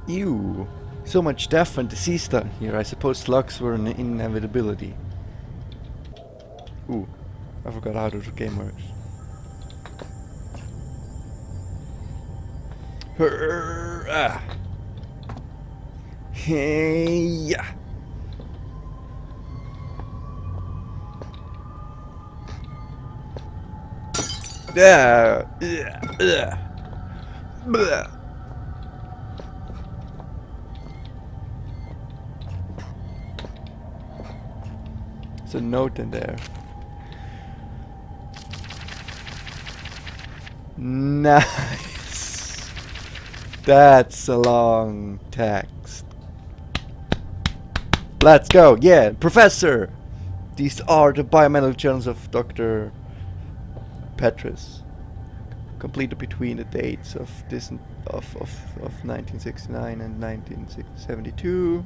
Ew. So much death and disease down here. I suppose slugs were an inevitability. Ooh. I forgot how the game works. Ah. Hey, yeah. Blah. There's a note in there. Nice. That's a long text. Let's go. Yeah, Professor. These are the biomedical journals of Dr. Petrus, completed between the dates of this of 1969 and 1972.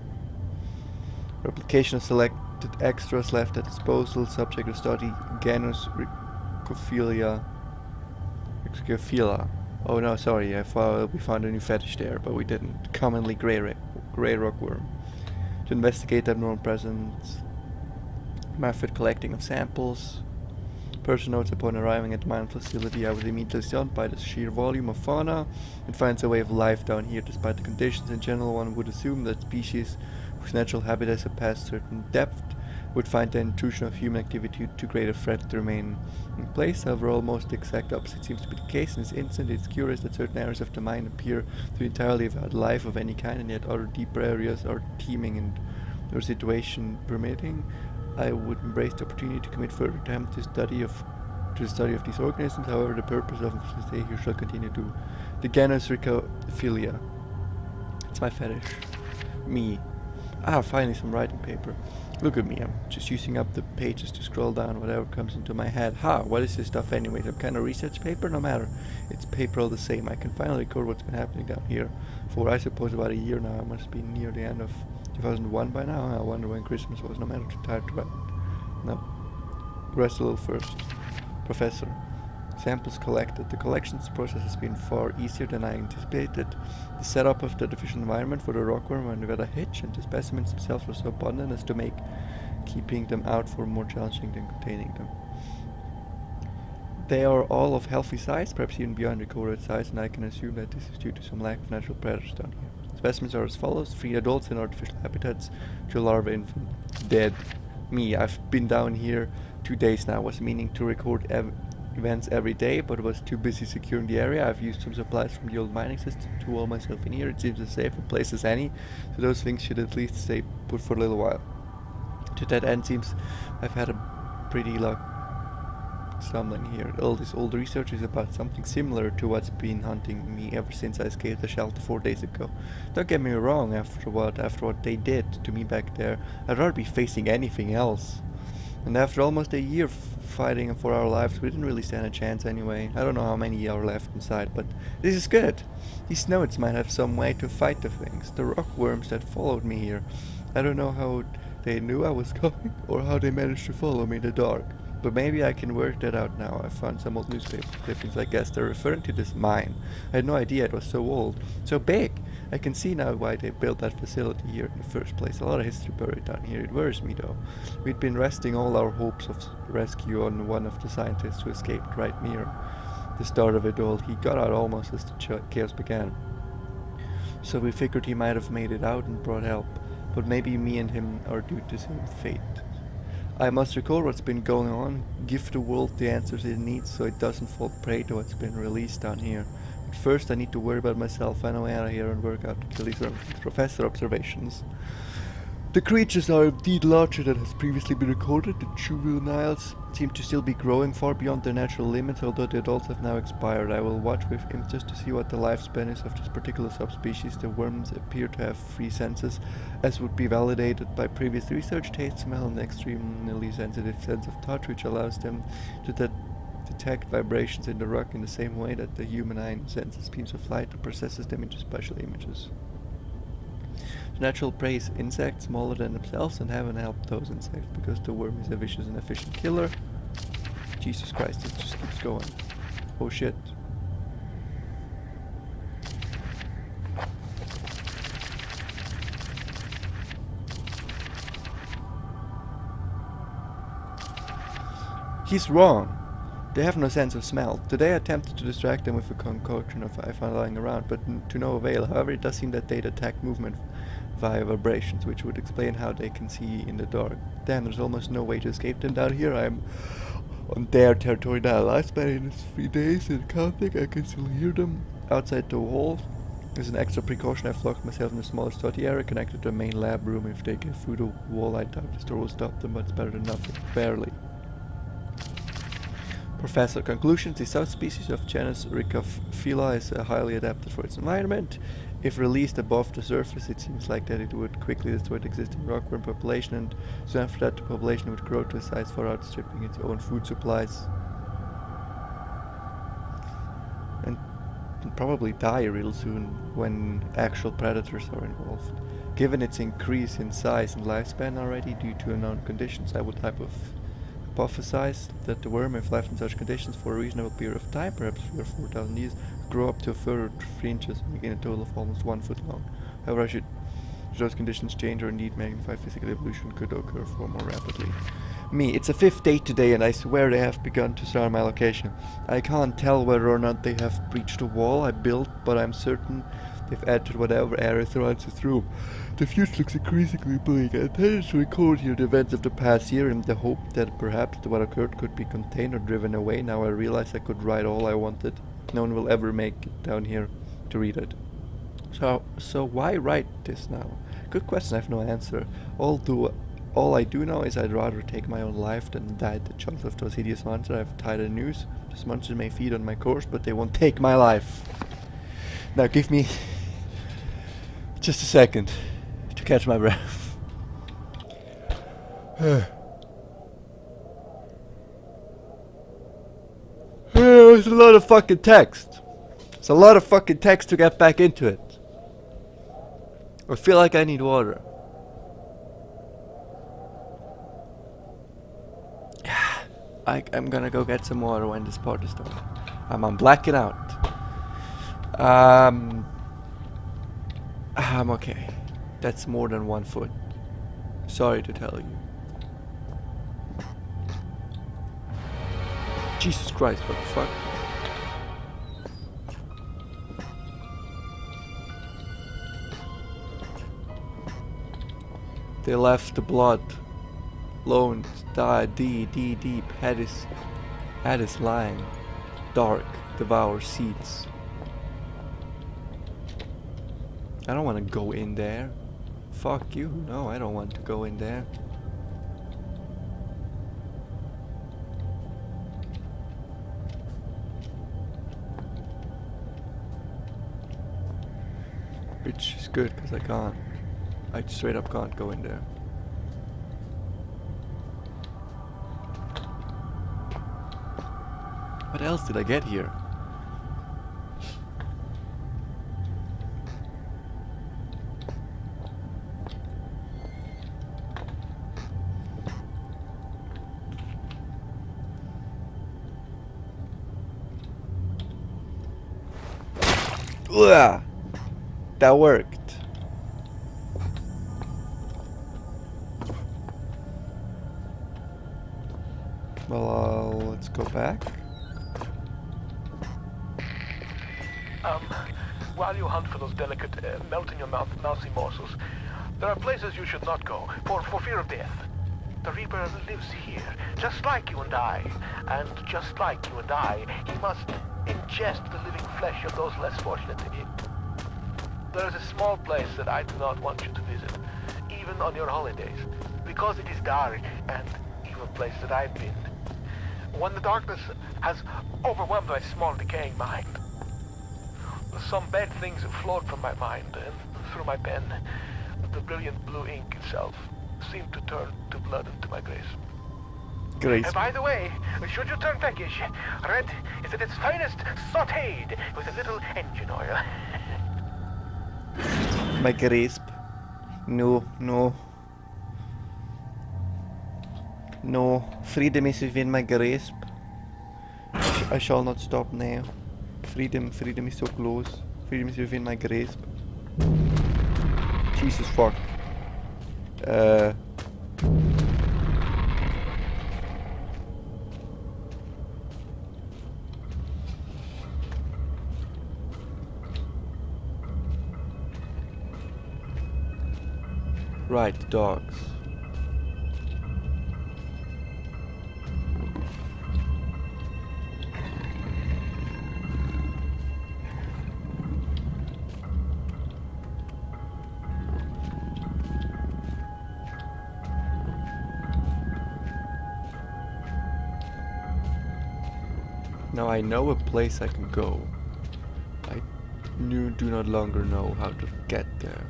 Replication of selected extras left at disposal. Subject of study: genus Ricophilia. Oh no, sorry. We found a new fetish there, but we didn't. Commonly grey rockworm. To investigate abnormal presence. Method: collecting of samples. Person notes: upon arriving at the mine facility, I was immediately stunned by the sheer volume of fauna and finds a way of life down here. Despite the conditions in general, one would assume that species whose natural habitats have passed certain depth would find the intrusion of human activity too great a threat to remain in place. However, almost the exact opposite seems to be the case. In this instant, it's curious that certain areas of the mine appear to be entirely without life of any kind, and yet other deeper areas are teeming and their situation permitting. I would embrace the opportunity to commit further attempt to the study of these organisms. However, the purpose of the stay here shall continue to the genus Ricophilia. It's my fetish. Me. Ah, finally some writing paper. Look at me, I'm just using up the pages to scroll down whatever comes into my head. Ha, what is this stuff anyway? Some kind of research paper? No matter. It's paper all the same. I can finally record what's been happening down here for, I suppose, about a year now. I must be near the end of 2001 by now. I wonder when Christmas was. No matter, too tired to write. No. Rest a little first. Professor. Samples collected. The collections process has been far easier than I anticipated. The setup of the artificial environment for the rockworm went without a hitch, and the specimens themselves were so abundant as to make keeping them out for more challenging than containing them. They are all of healthy size, perhaps even beyond recorded size, and I can assume that this is due to some lack of natural predators down here. Specimens are as follows: 3 adults in artificial habitats, 2 larvae infant. Dead. Me, I've been down here 2 days now. Was meaning to record events every day, but was too busy securing the area. I've used some supplies from the old mining system to wall myself in here. It seems as safe a place as any, so those things should at least stay put for a little while. To that end, seems I've had a pretty luck stumbling here. All this old research is about something similar to what's been hunting me ever since I escaped the shelter 4 days ago. Don't get me wrong, after what they did to me back there, I'd rather be facing anything else. And after almost a year fighting for our lives, we didn't really stand a chance anyway. I don't know how many are left inside, but this is good. These notes might have some way to fight the things. The rockworms that followed me here. I don't know how they knew I was coming, or how they managed to follow me in the dark. But maybe I can work that out now. I found some old newspaper clippings. I guess they're referring to this mine. I had no idea it was so old, so big. I can see now why they built that facility here in the first place. A lot of history buried down here. It worries me though. We'd been resting all our hopes of rescue on one of the scientists who escaped right near the start of it all. He got out almost as the chaos began. So we figured he might have made it out and brought help. But maybe me and him are due to the same fate. I must recall what's been going on, give the world the answers it needs so it doesn't fall prey to what's been released down here. But first I need to worry about myself, find a way out of here and work out to kill these professor observations. The creatures are indeed larger than has previously been recorded. The juveniles seem to still be growing far beyond their natural limits, although the adults have now expired. I will watch with interest to see what the lifespan is of this particular subspecies. The worms appear to have 3 senses, as would be validated by previous research: taste, smell, and extremely sensitive sense of touch, which allows them to detect vibrations in the rock in the same way that the human eye senses beams of light and processes them into special images. Natural prey is insects smaller than themselves, and heaven help those insects, because the worm is a vicious and efficient killer. Jesus Christ, it just keeps going. Oh shit. He's wrong. They have no sense of smell. Today I attempted to distract them with a concoction of I found lying around, but to no avail. However, it does seem that they detect movement via vibrations, which would explain how they can see in the dark. Damn, there's almost no way to escape them down here. I'm on their territory now. I spent in 3 days and can't think I can still hear them. Outside the wall, as an extra precaution, I've locked myself in a smaller study area connected to a main lab room. If they get through the wall, I doubt this door will stop them, but it's better than nothing. Barely. Professor, conclusions: the subspecies of genus Rhicophila is highly adapted for its environment. If released above the surface, it seems like that it would quickly destroy the existing rockworm population, and soon after that the population would grow to a size far outstripping its own food supplies. And probably die real soon when actual predators are involved. Given its increase in size and lifespan already due to unknown conditions, I would hypothesize that the worm, if left in such conditions for a reasonable period of time, perhaps 3 or 4,000 years, would grow up to a further 3 inches, making a total of almost 1 foot long. However, should those conditions change or indeed magnify, physical evolution could occur far more rapidly. Me, it's a 5th day today and I swear they have begun to surround my location. I can't tell whether or not they have breached the wall I built, but I'm certain they've entered whatever area surrounds this room. The future looks increasingly bleak. I intended to record here the events of the past year in the hope that perhaps what occurred could be contained or driven away. Now I realize I could write all I wanted. No one will ever make it down here to read it. So why write this now? Good question, I have no answer. All I do know is I'd rather take my own life than die at the jaws of those hideous monsters. I've tied a noose. Those monsters may feed on my corpse, but they won't take my life. Now give me just a second to catch my breath. It's a lot of fucking text. It's a lot of fucking text to get back into it. I feel like I need water. I'm gonna go get some water when this part is done. I'm blacking out. I'm okay. That's more than 1 foot. Sorry to tell you. Jesus Christ, what the fuck? They left the blood. Lone, deep, head is lying. Dark, devour seeds. I don't want to go in there. Fuck you. No, I don't want to go in there. Which is good, because I can't. I straight up can't go in there. What else did I get here? Ugh, that worked. Well, let's go back. While you hunt for those delicate, melt-in-your-mouth mousy morsels, there are places you should not go, for fear of death. The Reaper lives here, just like you and I. And just like you and I, he must ingest the living flesh of those less fortunate. There is a small place that I do not want you to visit, even on your holidays, because it is dark and evil place that I've been. When the darkness has overwhelmed my small decaying mind, some bad things flowed from my mind and through my pen. The brilliant blue ink itself seemed to turn to blood into my grace. And by the way, should you turn peckish, red is at its finest sautéed with a little engine oil. My grasp. No. No. Freedom is within my grasp. I shall not stop now. Freedom is so close. Freedom is within my grasp. Jesus fuck. Right, the dogs. Now I know a place I can go. I do not longer know how to get there.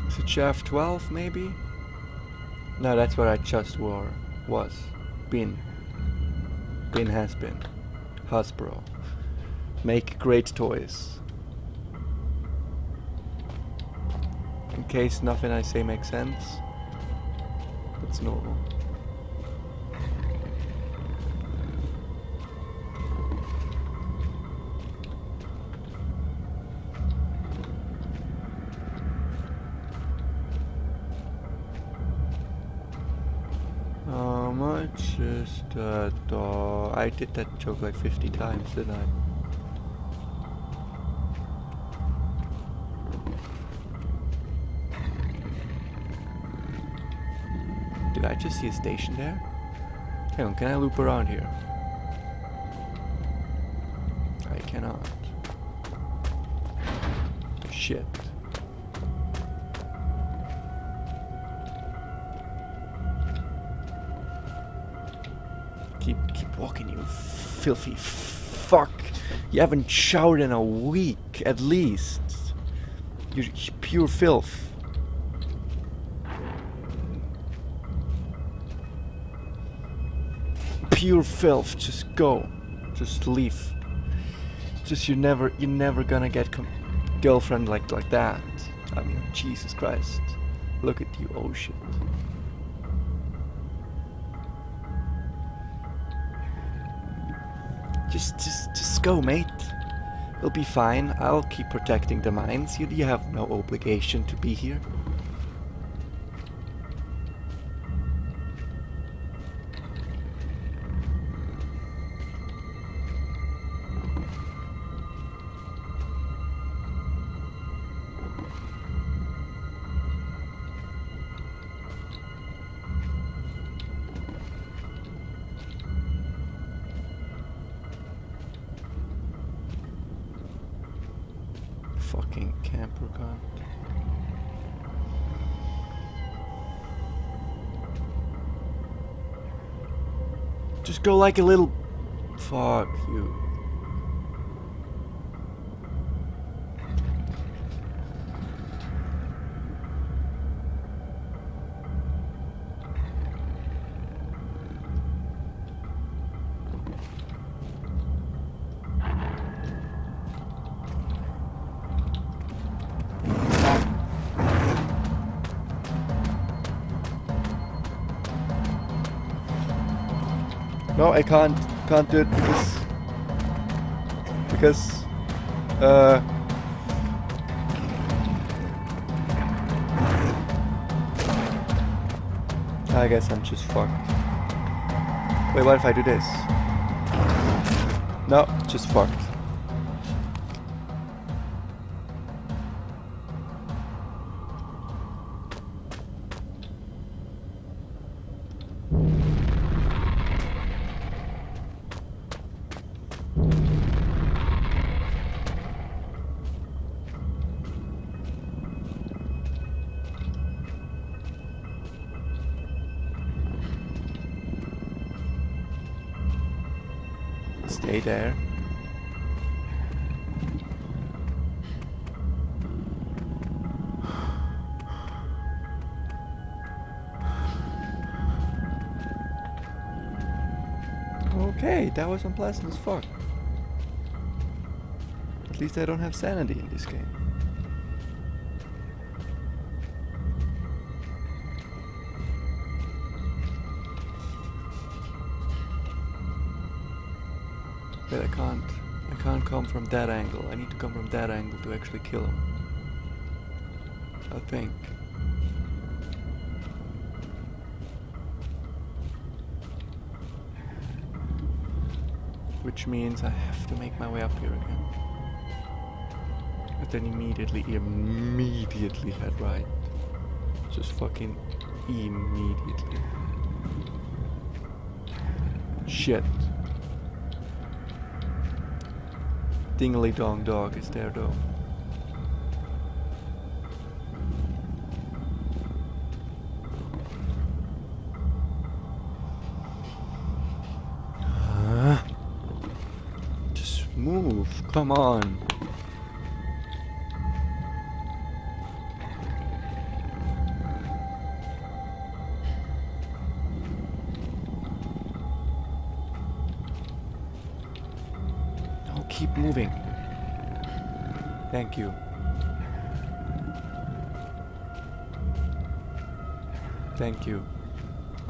Is it shaft 12 maybe? No, that's what I just was. Been has been. Hasbro. Make great toys. In case nothing I say makes sense, it's normal. How much is that dog? I did that joke like 50 times, didn't I? Did I just see a station there? Hang on, can I loop around here? I cannot. Shit. Keep walking, you filthy fuck. You haven't showered in a week, at least. You're pure filth. Pure filth. Just go. Just leave. Just you're never gonna get girlfriend like that. I mean, Jesus Christ. Look at you. Oh shit. Just go, mate. It'll be fine. I'll keep protecting the mines. You have no obligation to be here. Fucking camper car. Just go like a little... Fuck you. No, I can't do it because I guess I'm just fucked. Wait, what if I do this? No, just fucked. Stay there. Okay, that was unpleasant as fuck. At least I don't have sanity in this game. But I can't come from that angle. I need to come from that angle to actually kill him. I think. Which means I have to make my way up here again. And then immediately head right. Just fucking immediately. Shit. Dingly dong dog is there though. Just move, come on. No, keep moving. Thank you. Thank you.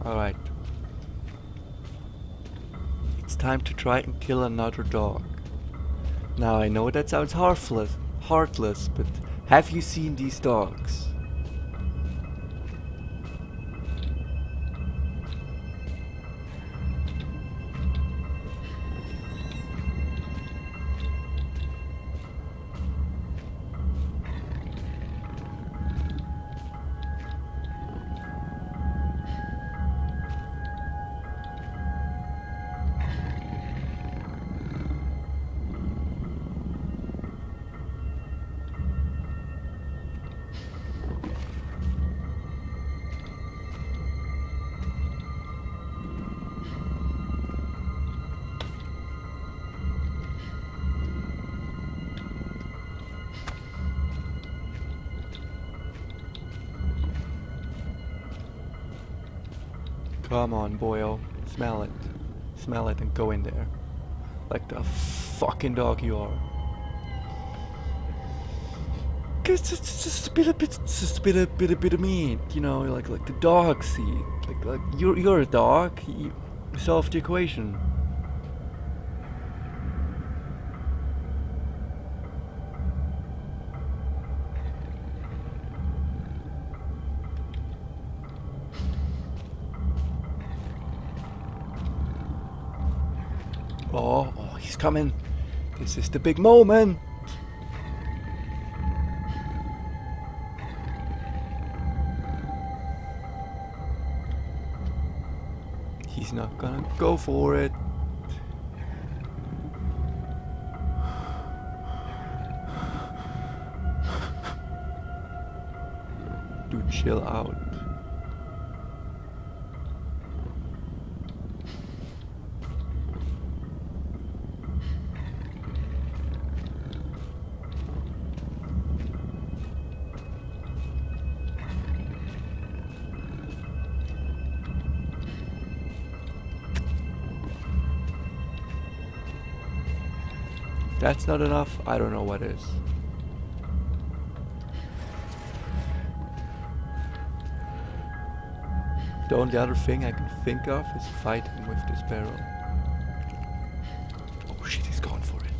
Alright. It's time to try and kill another dog. Now I know that sounds heartless, but have you seen these dogs? Come on, boyo. Smell it. Smell it and go in there. Like the fucking dog you are. Cause it's just a bit of meat, you know, like the dog seed. Like you're a dog. You solved the equation. Oh, he's coming. This is the big moment. He's not gonna go for it. Dude, chill out. If that's not enough, I don't know what is. The only other thing I can think of is fighting with this barrel. Oh shit, he's going for it.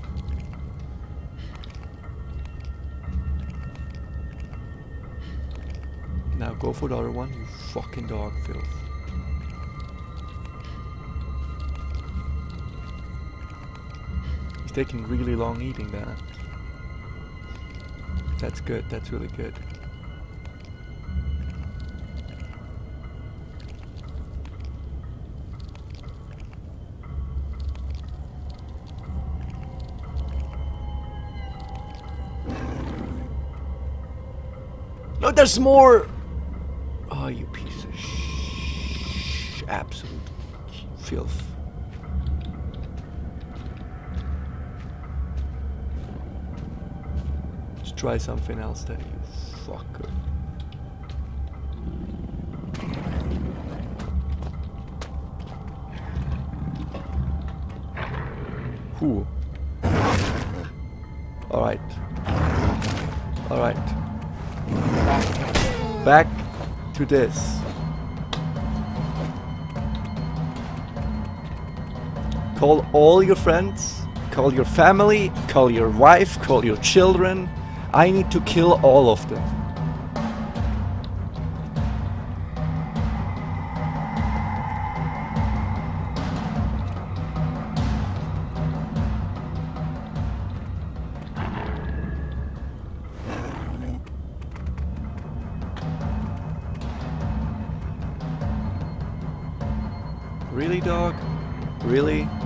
Now go for the other one, you fucking dog filth. He's taking really long eating that. That's good, that's really good. No, there's more! Oh, you piece of absolute filth. Let's try something else then, you fucker. Whew. Alright. Alright. Back to this. Call all your friends, call your family, call your wife, call your children. I need to kill all of them. Really, dog? Really?